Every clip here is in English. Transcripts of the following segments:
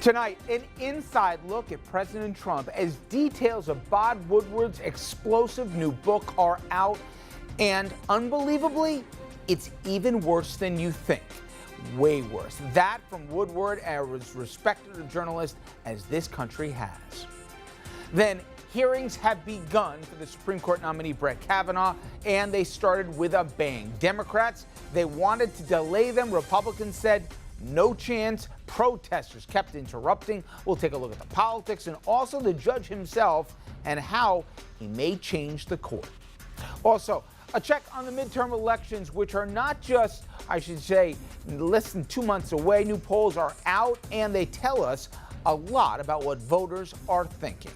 Tonight, an inside look at President Trump as details of Bob Woodward's explosive new book are out. And unbelievably, it's even worse than you think. Way worse. That from Woodward, as respected a journalist as this country has. Then hearings have begun for the Supreme Court nominee Brett Kavanaugh, and they started with a bang. Democrats, they wanted to delay them. Republicans said no chance. Protesters kept interrupting. We'll take a look at the politics and also the judge himself and how he may change the court. Also, a check on the midterm elections, which are not just, I should say, less than 2 months away. New polls are out, and they tell us a lot about what voters are thinking.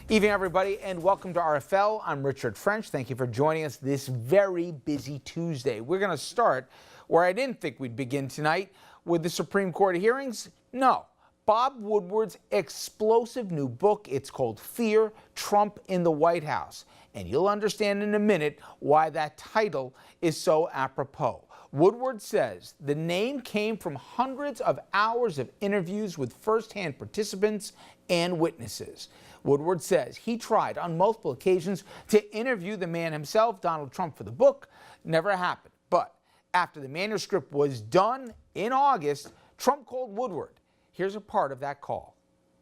Evening, everybody, and welcome to RFL. I'm Richard French. Thank you for joining us this very busy Tuesday. We're going to start where I didn't think we'd begin tonight, with the Supreme Court hearings. No, Bob Woodward's explosive new book. It's called Fear, Trump in the White House. And you'll understand in a minute why that title is so apropos. Woodward says the name came from hundreds of hours of interviews with firsthand participants and witnesses. Woodward says he tried on multiple occasions to interview the man himself, Donald Trump, for the book. Never happened. But after the manuscript was done in August, Trump called Woodward. Here's a part of that call.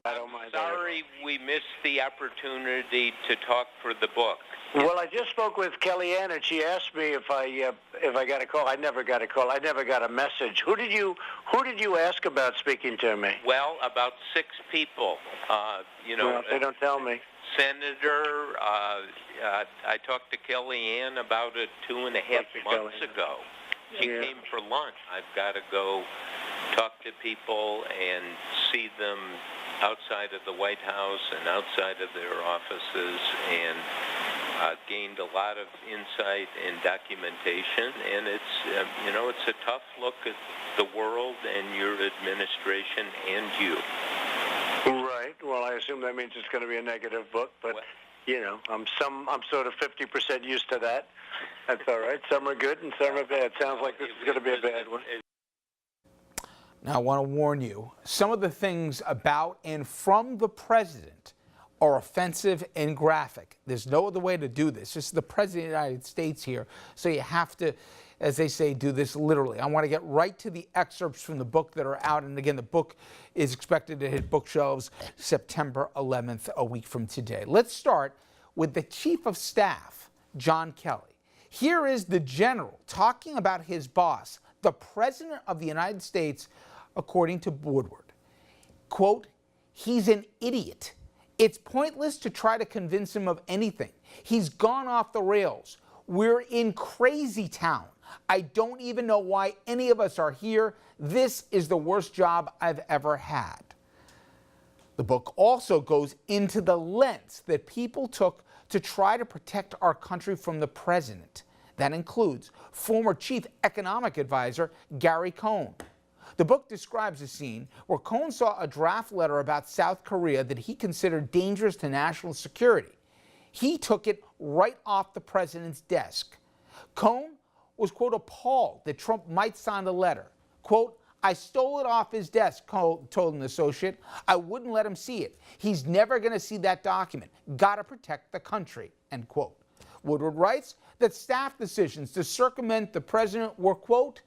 I'm sorry we missed the opportunity to talk for the book. Well, I just spoke with Kellyanne, and she asked me if I got a call. I never got a call. I never got a message. Who did you ask about speaking to me? Well, about 6 people. Well, they don't tell me. Senator, I talked to Kellyanne about it 2.5 months ago. She came for lunch. I've got to go talk to people and see them outside of the White House and outside of their offices, and gained a lot of insight and documentation. And it's a tough look at the world and your administration and you. Right. Well, I assume that means it's going to be a negative book, but I'm sort of 50% used to that. That's all right. Some are good and some are bad. Sounds like this is going to be a bad one. Now, I want to warn you, some of the things about and from the president are offensive and graphic. There's no other way to do this. This is the president of the United States here, so you have to, as they say, do this literally. I want to get right to the excerpts from the book that are out. And again, the book is expected to hit bookshelves September 11th, a week from today. Let's start with the Chief of Staff, John Kelly. Here is the general talking about his boss, the President of the United States, according to Woodward. Quote, "He's an idiot. It's pointless to try to convince him of anything. He's gone off the rails. We're in Crazytown. I don't even know why any of us are here. This is the worst job I've ever had." The book also goes into the lengths that people took to try to protect our country from the president. That includes former chief economic advisor Gary Cohn. The book describes a scene where Cohn saw a draft letter about South Korea that he considered dangerous to national security. He took it right off the president's desk. Cohn was, quote, appalled that Trump might sign the letter. Quote, "I stole it off his desk," Cohn told an associate. "I wouldn't let him see it. He's never going to see that document. Got to protect the country," end quote. Woodward writes that staff decisions to circumvent the president were, quote,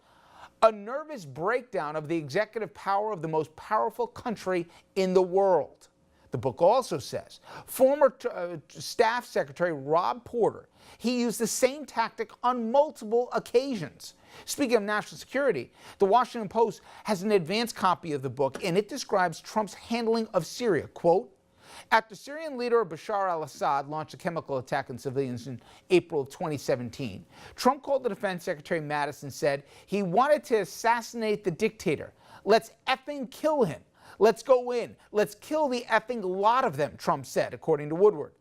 "a nervous breakdown of the executive power of the most powerful country in the world." The book also says former staff secretary Rob Porter, he used the same tactic on multiple occasions. Speaking of national security, the Washington Post has an advanced copy of the book, and it describes Trump's handling of Syria. Quote, "After Syrian leader Bashar al-Assad launched a chemical attack on civilians in April of 2017, Trump called the defense secretary Mattis and said he wanted to assassinate the dictator. Let's effing kill him. Let's go in. Let's kill the effing lot of them," Trump said, according to Woodward.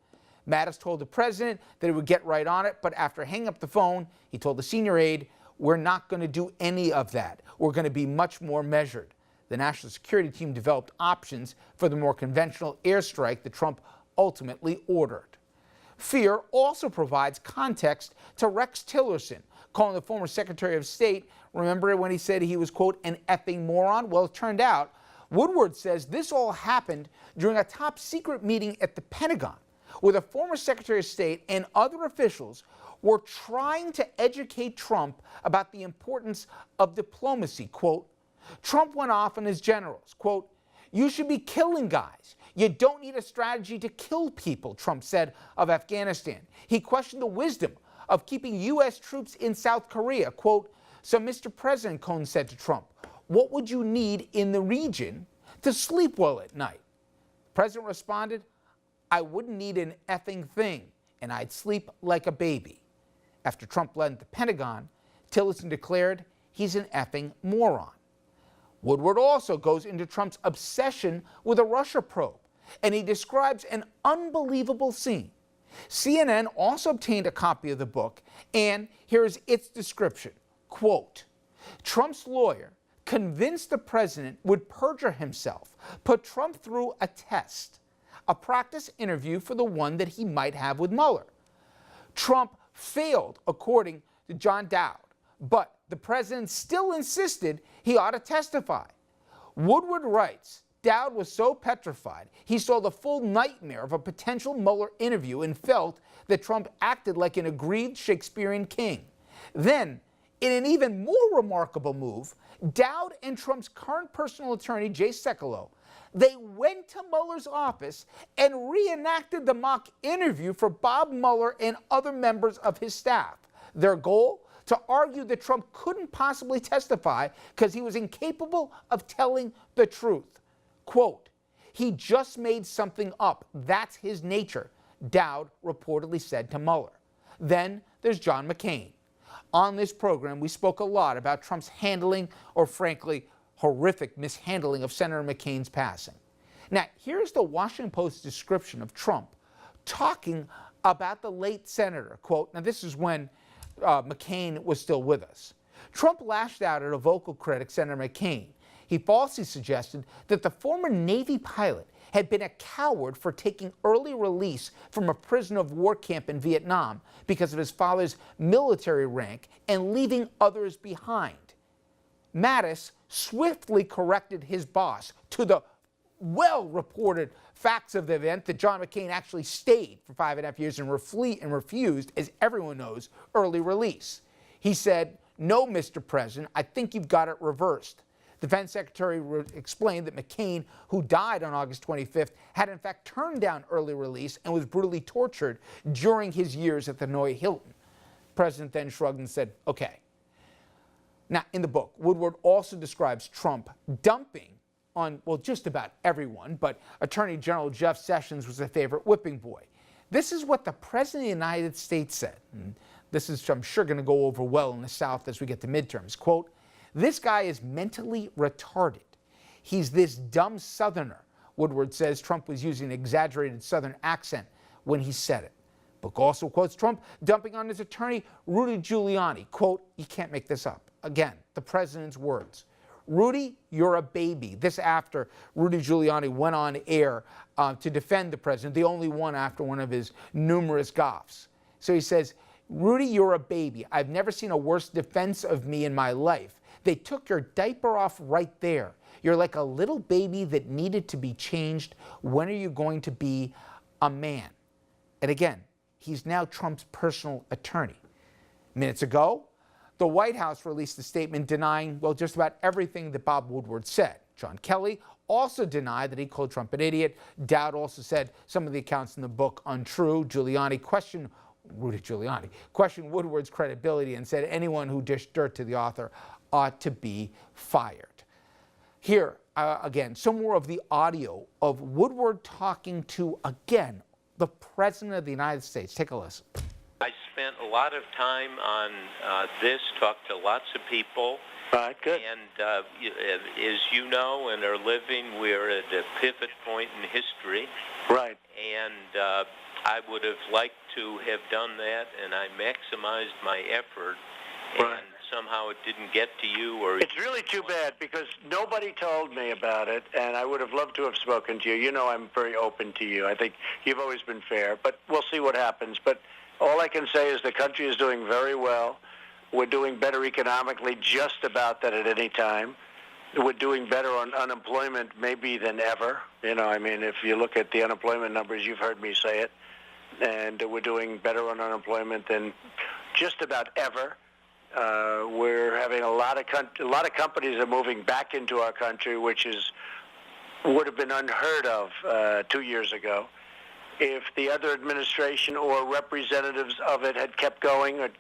Mattis told the president that he would get right on it, but after hanging up the phone, he told the senior aide, "We're not going to do any of that. We're going to be much more measured." The national security team developed options for the more conventional airstrike that Trump ultimately ordered. Fear also provides context to Rex Tillerson, calling the former Secretary of State, remember when he said he was, quote, "an effing moron"? Well, it turned out Woodward says this all happened during a top-secret meeting at the Pentagon, where the former Secretary of State and other officials were trying to educate Trump about the importance of diplomacy. Quote, Trump went off on his generals. Quote, you should be killing guys. You don't need a strategy to kill people, Trump said of Afghanistan. He questioned the wisdom of keeping U.S. troops in South Korea. Quote, so Mr. President, Cohn said to Trump, what would you need in the region to sleep well at night? The president responded, I wouldn't need an effing thing, and I'd sleep like a baby. After Trump led the Pentagon, Tillerson declared he's an effing moron. Woodward also goes into Trump's obsession with a Russia probe, and he describes an unbelievable scene. CNN also obtained a copy of the book, and here's its description. Quote, Trump's lawyer convinced the president would perjure himself, put Trump through a test, a practice interview for the one that he might have with Mueller. Trump failed, according to John Dowd, but the president still insisted he ought to testify. Woodward writes, Dowd was so petrified he saw the full nightmare of a potential Mueller interview and felt that Trump acted like an aggrieved Shakespearean king. Then, in an even more remarkable move, Dowd and Trump's current personal attorney, Jay Sekulow, they went to Mueller's office and reenacted the mock interview for Bob Mueller and other members of his staff. Their goal? To argue that Trump couldn't possibly testify because he was incapable of telling the truth. Quote, he just made something up. That's his nature, Dowd reportedly said to Mueller. Then there's John McCain. On this program, we spoke a lot about Trump's handling, or frankly, horrific mishandling of Senator McCain's passing. Now, here's the Washington Post's description of Trump talking about the late senator. Quote, now this is when McCain was still with us. Trump lashed out at a vocal critic, Senator McCain. He falsely suggested that the former Navy pilot had been a coward for taking early release from a prisoner of war camp in Vietnam because of his father's military rank and leaving others behind. Mattis swiftly corrected his boss to the well-reported facts of the event that John McCain actually stayed for 5.5 years and refused, as everyone knows, early release. He said, no, Mr. President, I think you've got it reversed. Defense Secretary explained that McCain, who died on August 25th, had in fact turned down early release and was brutally tortured during his years at the Hanoi Hilton. The president then shrugged and said, okay. Now, in the book, Woodward also describes Trump dumping on, well, just about everyone, but Attorney General Jeff Sessions was a favorite whipping boy. This is what the President of the United States said. And this is, I'm sure, going to go over well in the South as we get to midterms. Quote, this guy is mentally retarded. He's this dumb Southerner. Woodward says Trump was using an exaggerated Southern accent when he said it. Book also quotes Trump dumping on his attorney, Rudy Giuliani. Quote, you can't make this up. Again, the president's words. Rudy, you're a baby. This after Rudy Giuliani went on air to defend the president, the only one after one of his numerous gaffes. So he says, Rudy, you're a baby. I've never seen a worse defense of me in my life. They took your diaper off right there. You're like a little baby that needed to be changed. When are you going to be a man? And again, he's now Trump's personal attorney. Minutes ago, the White House released a statement denying, well, just about everything that Bob Woodward said. John Kelly also denied that he called Trump an idiot. Dowd also said some of the accounts in the book untrue. Rudy Giuliani questioned Woodward's credibility and said anyone who dished dirt to the author ought to be fired. Here, again, some more of the audio of Woodward talking to, again, the President of the United States. Take a listen. I spent a lot of time on this, talked to lots of people. Right, good. And as you know and are living, we're at a pivot point in history. Right. And I would have liked to have done that, and I maximized my effort. Right. And somehow it didn't get to you, or it's really too bad because nobody told me about it, and I would have loved to have spoken to you. You know, I'm very open to you. I think you've always been fair, but we'll see what happens. But all I can say is the country is doing very well. We're doing better economically just about that at any time. we're doing better on unemployment maybe than ever. I mean, if you look at the unemployment numbers, you've heard me say it, and we're doing better on unemployment than just about ever. We're having a lot of companies are moving back into our country, which would have been unheard of 2 years ago. If the other administration or representatives of it had kept going, or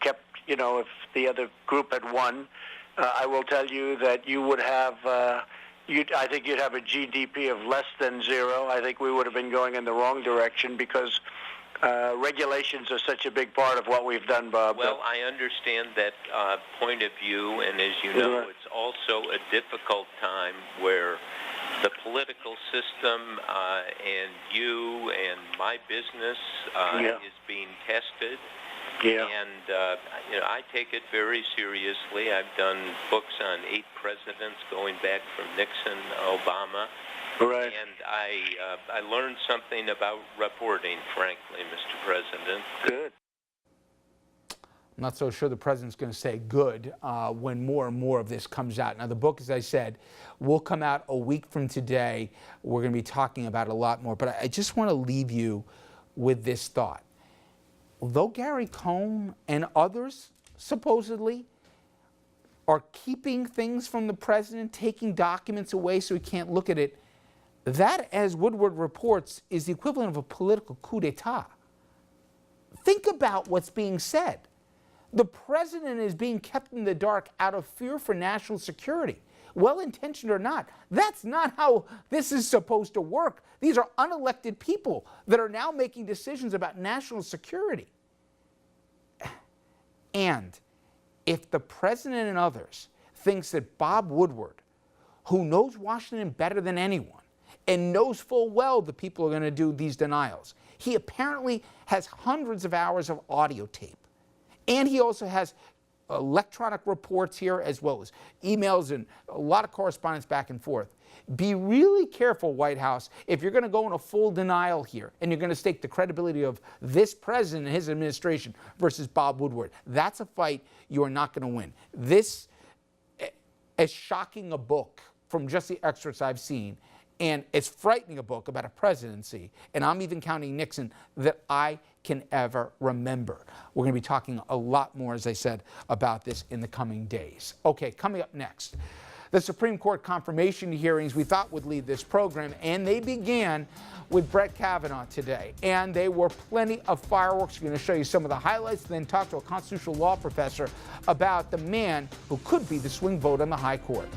if the other group had won, I will tell you that you would have, I think you'd have a GDP of less than zero. I think we would have been going in the wrong direction because regulations are such a big part of what we've done, Bob. Well, I understand that point of view, and as you know, it's also a difficult time where the political system and you and my business is being tested. Yeah. And I take it very seriously. I've done books on 8 presidents going back from Nixon, Obama. Right. And I learned something about reporting, frankly, Mr. President. Good. I'm not so sure the president's going to say good when more and more of this comes out. Now, the book, as I said, will come out a week from today. We're going to be talking about it a lot more. But I just want to leave you with this thought. Although Gary Cohn and others, supposedly, are keeping things from the president, taking documents away so he can't look at it, that, as Woodward reports, is the equivalent of a political coup d'etat. Think about what's being said. The president is being kept in the dark out of fear for national security. Well-intentioned or not, that's not how this is supposed to work. These are unelected people that are now making decisions about national security. And if the president and others thinks that Bob Woodward, who knows Washington better than anyone and knows full well the people are going to do these denials, he apparently has hundreds of hours of audio tape. And he also has electronic reports here, as well as emails and a lot of correspondence back and forth. Be really careful, White House, if you're going to go in a full denial here and you're going to stake the credibility of this president and his administration versus Bob Woodward. That's a fight you are not going to win. This, as shocking a book from just the excerpts I've seen, and as frightening a book about a presidency, and I'm even counting Nixon, that I can ever remember. We're going to be talking a lot more, as I said, about this in the coming days. Okay, coming up next, the Supreme Court confirmation hearings we thought would lead this program, and they began with Brett Kavanaugh today, and they were plenty of fireworks. We're going to show you some of the highlights, then talk to a constitutional law professor about the man who could be the swing vote on the high court.